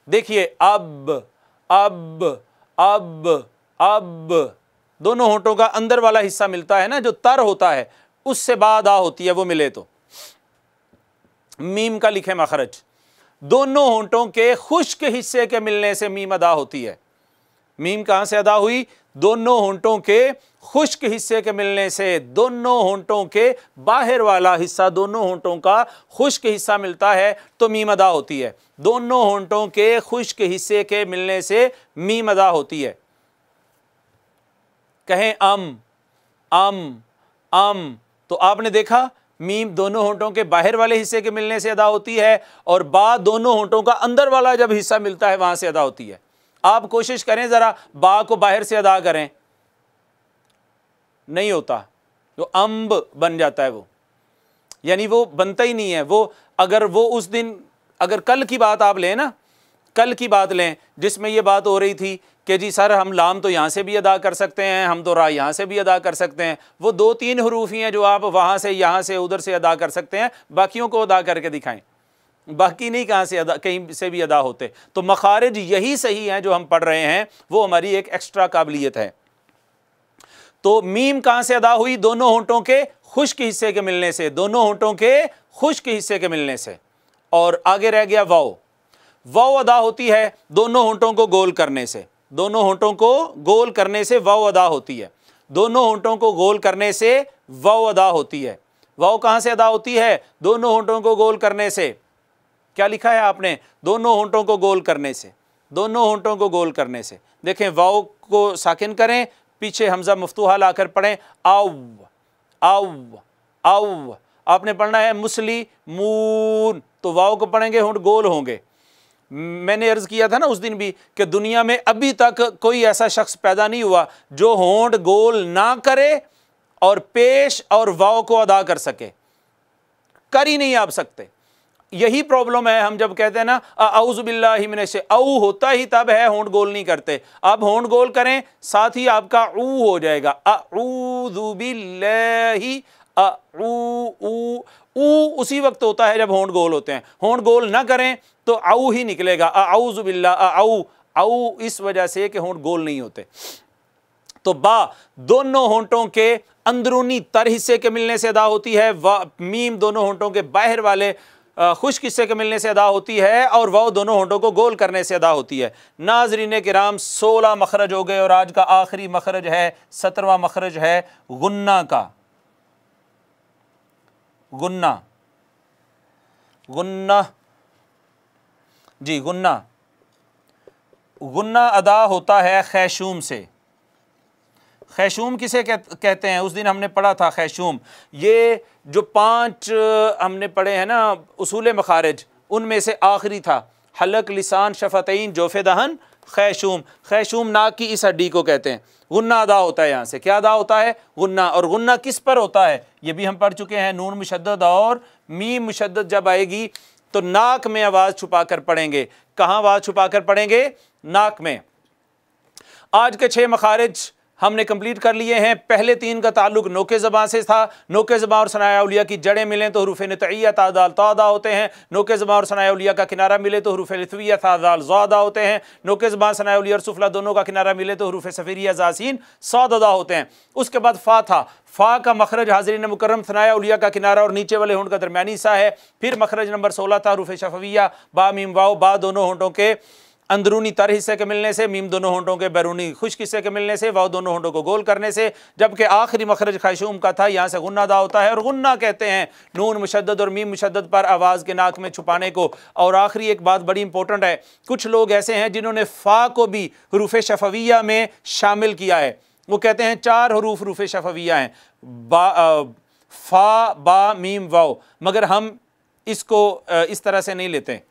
देखिए, अब अब अब अब दोनों होंठों का अंदर वाला हिस्सा मिलता है ना, जो तर होता है, उससे बा अदा होती है, वो मिले तो। मीम का लिखे मखरज, दोनों होंठों के खुश्क हिस्से के मिलने से मीम अदा होती है। मीम कहाँ से अदा हुई? दोनों होंठों के खुश्क हिस्से के मिलने से। दोनों होंठों के बाहर वाला हिस्सा, दोनों होंठों का खुश्क हिस्सा मिलता है तो मीम अदा होती है। दोनों होंठों के खुश्क हिस्से के मिलने से मीम अदा होती है। कहें अम, तो आपने देखा मीम दोनों होंठों के बाहर वाले हिस्से के मिलने से अदा होती है, और बा दोनों होंठों का अंदर वाला जब हिस्सा मिलता है वहां से अदा होती है। आप कोशिश करें जरा, बा को बाहर से अदा करें, नहीं होता, जो अम्ब बन जाता है वो, यानी वो बनता ही नहीं है वो। अगर वो उस दिन, अगर कल की बात आप लें ना, कल की बात लें जिसमें ये बात हो रही थी कि जी सर हम लाम तो यहाँ से भी अदा कर सकते हैं, हम तो रा यहाँ से भी अदा कर सकते हैं, वो 2-3 हरूफ ही हैं जो आप वहाँ से, यहाँ से, उधर से अदा कर सकते हैं, बाकियों को अदा करके दिखाएं, बाकी नहीं कहाँ से अदा, कहीं से भी अदा होते। तो मखारिज यही सही हैं जो हम पढ़ रहे हैं, वो हमारी एक एक्स्ट्रा काबिलियत है। तो मीम कहाँ से अदा हुई? दोनों होंठों के खुश्क हिस्से के मिलने से, दोनों होंठों के खुश्क हिस्से के मिलने से। और आगे रह गया वाओ। वाओ अदा होती है दोनों होंठों को गोल करने से, दोनों होंठों को गोल करने से वाओ अदा होती है। दोनों होंठों को गोल करने से वाओ अदा होती है। वाओ कहाँ से अदा होती है? दोनों होंठों को गोल करने से। क्या लिखा है आपने? दोनों होंठों को गोल करने से, दोनों होंठों को गोल करने से। देखें, वाओ को साकिन करें, पीछे हमजा मफ्तूहा लाकर पढ़ें, आव आव आव। आपने पढ़ना है मुसली मून, तो वाओ को पढ़ेंगे, होंठ गोल होंगे। मैंने अर्ज किया था ना उस दिन भी कि दुनिया में अभी तक कोई ऐसा शख्स पैदा नहीं हुआ जो होंठ गोल ना करे और पेश और वाओ को अदा कर सके, कर ही नहीं आप सकते। यही प्रॉब्लम है, हम जब कहते हैं ना औज़ु बिल्लाहि मिनश शैतानिर रजीम, औ होता ही तब है, होंठ गोल नहीं करते। आप होंठ गोल करें, साथ ही आपका ऊ हो जाएगा, औज़ु बिल्लाहि, ऊ उसी वक्त होता है जब होंठ गोल होते हैं। होंठ गोल ना करें तो औ ही निकलेगा, औज़ु बिल्लाह, औ इस वजह से कि होंठ गोल नहीं होते। तो बा दोनों होंठों के अंदरूनी तर हिस्से के मिलने से अदा होती है। मीम दोनों होंठों के बाहर वाले खुश्क हिस्से के मिलने से अदा होती है और वाव दोनों होंठों को गोल करने से अदा होती है। नाज़रीन किराम 16 मखरज हो गए और आज का आखिरी मखरज है 17वां मखरज है गुन्ना का। गुन्ना, गुन्ना जी, गुन्ना। गुन्ना अदा होता है खैशूम से। खैशूम किसे कहते हैं? उस दिन हमने पढ़ा था खैशूम, ये जो 5 हमने पढ़े हैं ना उसूल मखारिज, उनमें से आखिरी था हलक, लिसान, शफतैन, जोफ़े दहन, खैशूम। खैशूम नाक की इस हड्डी को कहते हैं। गुन्ना अदा होता है यहाँ से। क्या अदा होता है? गुन्ना। और गुन्ना किस पर होता है ये भी हम पढ़ चुके हैं। नून मुशद्दद और मीम मुशद्दद जब आएगी तो नाक में आवाज़ छुपा कर पढ़ेंगे। कहाँ आवाज़ छुपा कर पढ़ेंगे? नाक में। आज के 6 मखारिज हमने कंप्लीट कर लिए हैं। पहले 3 का ताल्लुक नोके ज़बान से था। नोके ज़बान और सनाया उलिया की जड़ें मिलें तो हरूफ नतइया तादाल तादा होते हैं। नोके ज़बान और सनाया उलिया का किनारा मिले तो हरूफ लिथविया तादाल ज़ादा होते हैं। नोके ज़बान सनाया उलिया और सुफला दोनों का किनारा मिले तो हरूफ सफ़ीरिया ज़ासीन सादा होते हैं। उसके बाद फ़ा था। फ़ा का मखरज हाज़रीन मुकर्रम सनाया उलिया का किनारा और नीचे वाले होंठ का दरमियानी हिस्सा है। फिर मखरज नंबर 16 था हरूफ शफ़विया, बा मीम वाव। बा दोनों होंठों के अंदरूनी तर हिस्से के मिलने से, मीम दोनों होंठों के बैरूनी खुश्क हिस्से के मिलने से, वाव दोनों होंठों को गोल करने से। जबकि आखिरी मखरज खैशूम का था, यहाँ से गुन्ना अदा होता है। और गुन्ना कहते हैं नून मुशद्दद और मीम मुशद्दद पर आवाज़ के नाक में छुपाने को। और आखिरी एक बात बड़ी इंपॉर्टेंट है, कुछ लोग ऐसे हैं जिन्होंने फ़ा को भी हरूफ शफ़विया में शामिल किया है। वो कहते हैं 4 हरूफ हरूफ शफ़विया हैं, फ़ा, बा, मीम, वाव। मगर हम इसको इस तरह से नहीं लेते।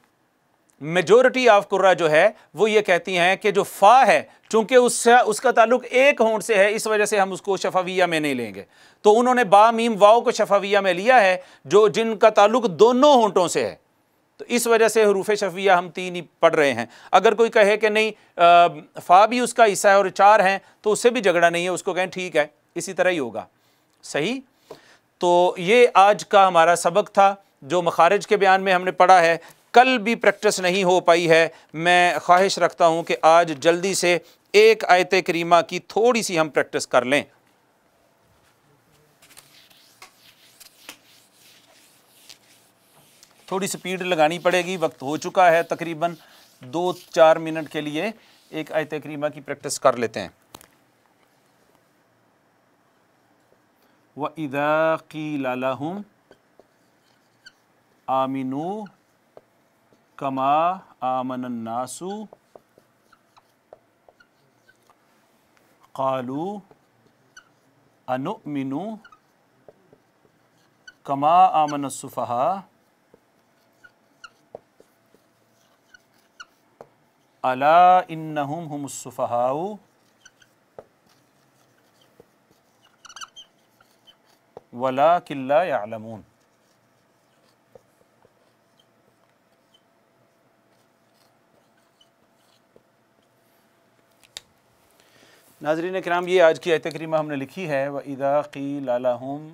मेजॉरिटी ऑफ कुर्रा जो है वो ये कहती हैं कि जो फ़ा है चूँकि उसका ताल्लुक एक होंठ से है, इस वजह से हम उसको शफ़विया में नहीं लेंगे। तो उन्होंने बा मीम वाव को शफ़विया में लिया है जो जिनका ताल्लुक दोनों होंठों से है। तो इस वजह से हरूफ शफ़विया हम 3 ही पढ़ रहे हैं। अगर कोई कहे कि नहीं फ़ा भी उसका हिस्सा है और 4 हैं तो उससे भी झगड़ा नहीं है, उसको कहें ठीक है, इसी तरह ही होगा। सही। तो ये आज का हमारा सबक था जो मखारिज के बयान में हमने पढ़ा है। कल भी प्रैक्टिस नहीं हो पाई है। मैं ख्वाहिश रखता हूँ कि आज जल्दी से एक आयत करीमा की थोड़ी सी हम प्रैक्टिस कर लें। थोड़ी स्पीड लगानी पड़ेगी, वक्त हो चुका है तकरीबन 2-4 मिनट के लिए एक आयत करीमा की प्रैक्टिस कर लेते हैं। व इज़ा क़ील लहुम आमिनू कमा आमनन नासु क़ालू अनुमिनु कमा आमनस सुफ़हा अला इन्नहुम हुमुस सुफ़हाउ वलाकिन ला यअलमून। नाज़रीन किराम, ये आज की आयत करीमा हमने लिखी है व इज़ा क़ील लहुम।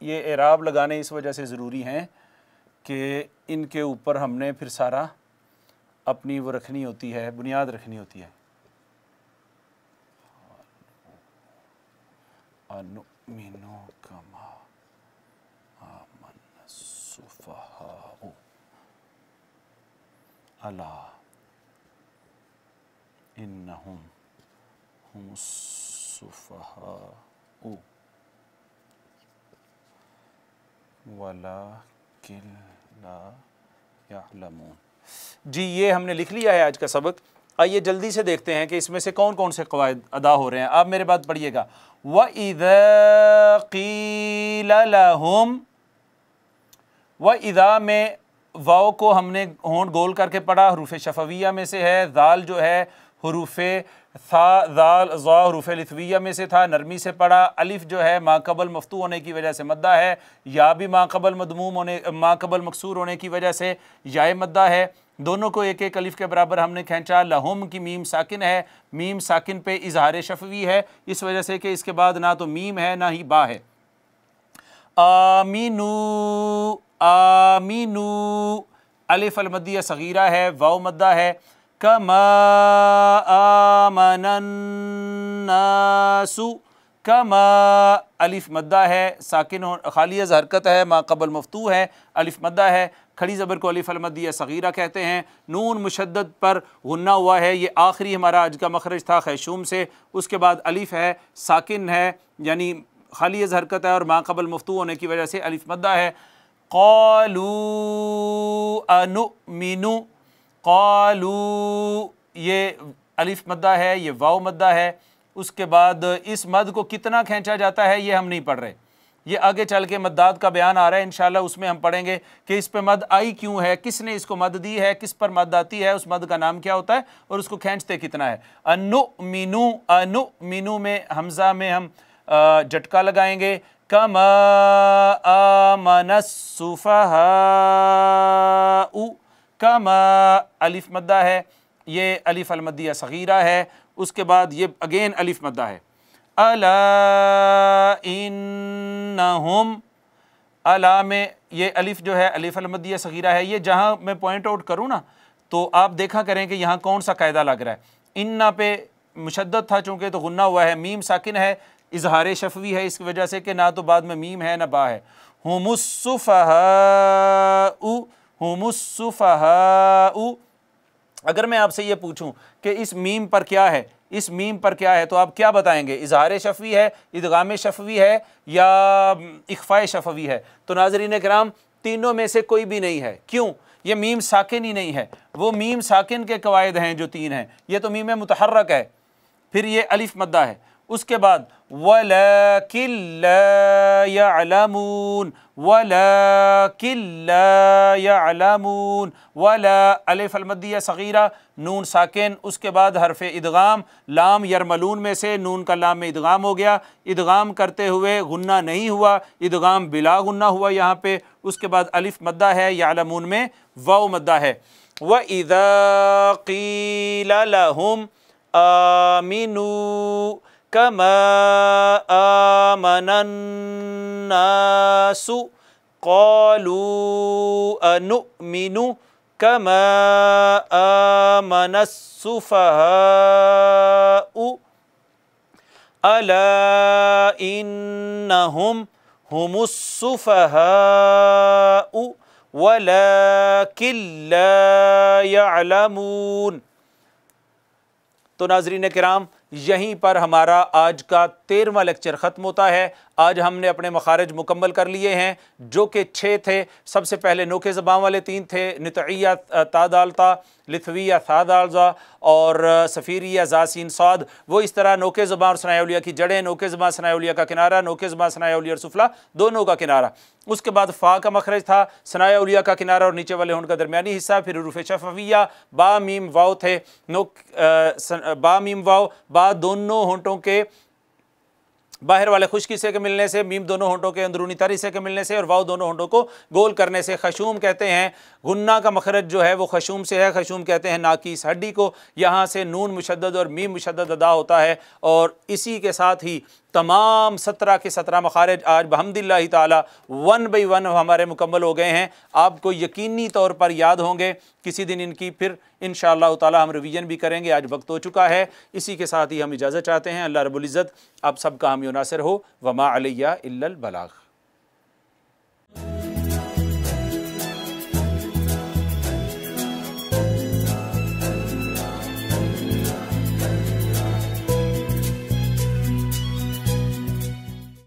ये एराब लगाने इस वजह से ज़रूरी हैं कि इनके ऊपर हमने फिर सारा अपनी वो रखनी होती है, बुनियाद रखनी होती है। अनुमिनु कमा आमनस सुफ़हाउ अला इन्नहुम हुमुस सुफ़हाउ वलाकिन ला यअलमून। जी, ये हमने लिख लिया है आज का सबक। आइए जल्दी से देखते हैं कि इसमें से कौन कौन से क़वाइद अदा हो रहे हैं। आप मेरे बात पढ़िएगा। व इज़ा क़ील लहुम, व इज़ा में वाव को हमने होंठ गोल करके पढ़ा, हरूफ शफ़विया में से है। दाल जो है हरूफ था, दाल ज़ा हरूफ लिथविया में से था, नरमी से पढ़ा। अलिफ जो है माक़बल मफ्तू होने की वजह से मद्दा है। या भी माक़बल मदमूम होने, माक़बल मकसूर होने की वजह से याए मद्दा है। दोनों को एक एक अलिफ के बराबर हमने खींचा। लहुम की मीम साकिन है, मीम साकिन पे इजहार शफ़वी है इस वजह से कि इसके बाद ना तो मीम है ना ही बा है। आमीनू, आमीनू अलिफ अल मद्दिया सगीरा है, वाव मद्दा है। कमा आमनन नासु, कमा अलिफ मद्दा है, साकिन खालियज हरकत है, मा कबल मफ्तू है, अलिफ मद्दा है, खड़ी ज़बर को अलिफ अलमदिया सगीरा कहते हैं। नून मुशद्दद पर गुन्ना हुआ है, ये आखिरी हमारा आज का मखरज था खैशूम से। उसके बाद अलिफ है, साकिन है, यानी खालियज हरकत है और मा कबल मफ्तू होने की वजह से अलिफ मद्दा है। क़ालू अनुमिनु, क़ालू ये अलिफ मद्दा है, ये वाव मद्दा है। उसके बाद इस मद को कितना खींचा जाता है ये हम नहीं पढ़ रहे, ये आगे चल के मद्दात का बयान आ रहा है इंशाल्लाह, उसमें हम पढ़ेंगे कि इस पे मद आई क्यों है, किसने इसको मद दी है, किस पर मद आती है, उस मद का नाम क्या होता है और उसको खींचते कितना है। अनुमिनु, अनुमिनु में हमज़ा में हम झटका लगाएंगे। कमा आमनस सुफहाउ, कमा अलिफ मद्दा है, ये अलिफ अलमदिया सगीरा है। उसके बाद ये अगेन अलिफ मद्दा है। अला इन्नहुम, अला में ये अलिफ जो है अलिफ अलमदिया सगीरा है। ये जहाँ मैं पॉइंट आउट करूँ ना तो आप देखा करें कि यहाँ कौन सा कायदा लग रहा है। इन्ना पे मुशद्दद था चूँकि तो गुन्ना हुआ है, मीम साकिन है, इजहार शफवी है इस वजह से कि ना तो बाद में मीम है ना बा है। हुमुस्सुफहाउ, हुमुस्सुफहाउ। अगर मैं आपसे ये पूछूं कि इस मीम पर क्या है, इस मीम पर क्या है, तो आप क्या बताएंगे? इजहार शफवी है, इदगाम शफवी है या इख्फा शफवी है? तो नाज़रीन किराम तीनों में से कोई भी नहीं है। क्यों? ये मीम साकिन ही नहीं है। वो मीम साकिन के कवायद हैं जो तीन हैं, ये तो मीम मुतहर्रक है, फिर ये अलिफ मद्दा है। उसके बाद वलाकिन ला यअलमून, वलाकिन ला यअलमून, वला अलिफ अलमदिया सगीरा, नून साकिन, उसके बाद हरफ इदगाम, लाम यरमलून में से नून का लाम में इदगाम हो गया, इदगाम करते हुए गुन्ना नहीं हुआ, इदगाम बिला गुन्ना हुआ यहाँ पे। उसके बाद अलिफ मद्दा है, यअलमून में वाव मद्दा है। व इज़ा क़ील लहुम आमिनू कमा आमनन्नासु क़ालू अनुमिनु कमा आमनस्सुफ़हाउ अला इन्नहुम हुमुस्सुफ़हाउ वलाकिन ला यअलमून। तो नाज़रीन किराम यहीं पर हमारा आज का 13वां लेक्चर ख़त्म होता है। आज हमने अपने मखारज मुकम्मल कर लिए हैं जो कि 6 थे। सबसे पहले नोके ज़बान वाले 3 थे, नितइया तादालता, लिथविया थादालजा और सफ़ीरिया जासीन साद। वो इस तरह नोके ज़बान और सनाउलिया की जड़ें, नोके ज़बान सनाउलिया का किनारा, नोके ज़बान सनाउलिया और सुफला दोनों का किनारा। उसके बाद फ़ा का मखरज था, सनाउलिया का किनारा और नीचे वाले होंठ का दरमियानी हिस्सा, फिर हुरूफ़ शफ़विया, बा मीम वाव थे, बा मीम वाव, बा दोनों होंठों के बाहर वाले खुश्क हिस्से के मिलने से, मीम दोनों होंठों के अंदरूनी तर हिस्से के मिलने से और वाव दोनों होंठों को गोल करने से खशूम कहते हैं। गुन्ना का मखरज जो है वो खशूम से है, खशूम कहते हैं नाकीस हड्डी को। यहाँ से नून मुशद्दद और मीम मुशद्दद अदा होता है। और इसी के साथ ही तमाम 17 के 17 मखारज आज बहम्दिल्लाहि ताला 1 बाई 1 हमारे मुकम्मल हो गए हैं। आपको यकीनी तौर पर याद होंगे। किसी दिन इनकी फिर इंशाअल्लाह ताला हम रिवीजन भी करेंगे। आज वक्त हो चुका है। इसी के साथ ही हम इजाज़त चाहते हैं। अल्लाह रब्बुल इज़्ज़त आप सबका हामी नासिर हो। वमा अलैया इल्लल बलाग।